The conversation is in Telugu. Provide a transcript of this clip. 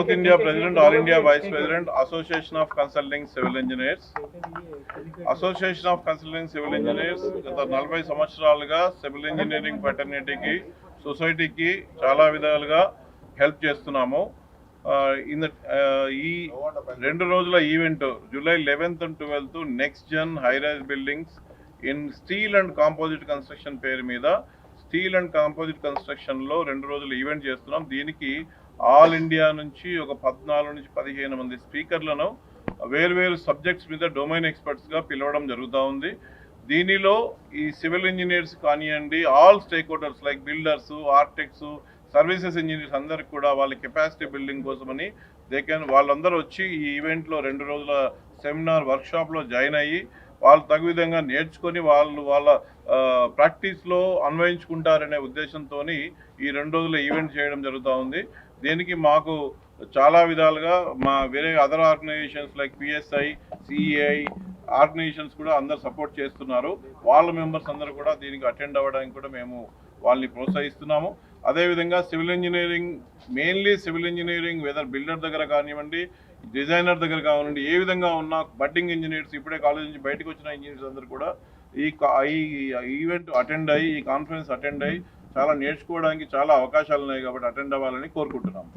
South India President, All India Vice President, Association of Consulting Civil Engineers. Association of Consulting Civil Engineers గత 40 సంవత్సరాలుగా సివిల్ ఇంజనీరింగ్ ఫ్రెటర్నిటీకి సొసైటీకి చాలా విధాలుగా హెల్ప్ చేస్తున్నాము. ఈ 2 రోజుల event July 11th and 12th next Jan high-rise buildings in steel and composite construction పేరు మీద స్టీల్ అండ్ కాంపోజిట్ కన్స్ట్రక్షన్లో 2 రోజులు ఈవెంట్ చేస్తున్నాం. దీనికి ఆల్ ఇండియా నుంచి ఒక 14 నుంచి 15 మంది స్పీకర్లను వేరు సబ్జెక్ట్స్ మీద డొమైన్ ఎక్స్పర్ట్స్గా పిలవడం జరుగుతూ ఉంది. దీనిలో ఈ సివిల్ ఇంజనీర్స్ కానివ్వండి, all stake holders like builders, architects, services engineers అందరికి కూడా వాళ్ళ కెపాసిటీ బిల్డింగ్ కోసమని వాళ్ళందరూ వచ్చి ఈ ఈవెంట్లో 2 రోజుల సెమినార్ వర్క్షాప్లో జాయిన్ అయ్యి వాళ్ళు తగు విధంగా నేర్చుకొని వాళ్ళ ప్రాక్టీస్లో అన్వయించుకుంటారనే ఉద్దేశంతో ఈ 2 రోజుల ఈవెంట్ చేయడం జరుగుతూ ఉంది. దీనికి మాకు చాలా విధాలుగా మా వేరే other organisations like PSI, CEI organisations కూడా అందరు సపోర్ట్ చేస్తున్నారు. వాళ్ళ మెంబర్స్ అందరూ కూడా దీనికి అటెండ్ అవ్వడానికి కూడా మేము వాళ్ళని ప్రోత్సహిస్తున్నాము. అదేవిధంగా civil engineering, mainly civil engineering whether builder దగ్గర కానివ్వండి, డిజైనర్ దగ్గర కానివ్వండి, ఏ విధంగా ఉన్న బడ్డింగ్ ఇంజనీర్స్, ఇప్పుడే కాలేజ్ నుంచి బయటకు వచ్చిన ఇంజనీర్స్ అందరూ కూడా ఈ ఈవెంట్ అటెండ్ అయ్యి, ఈ కాన్ఫరెన్స్ అటెండ్ అయ్యి చాలా నేర్చుకోవడానికి చాలా అవకాశాలు ఉన్నాయి కాబట్టి అటెండ్ అవ్వాలని కోరుకుంటున్నాము.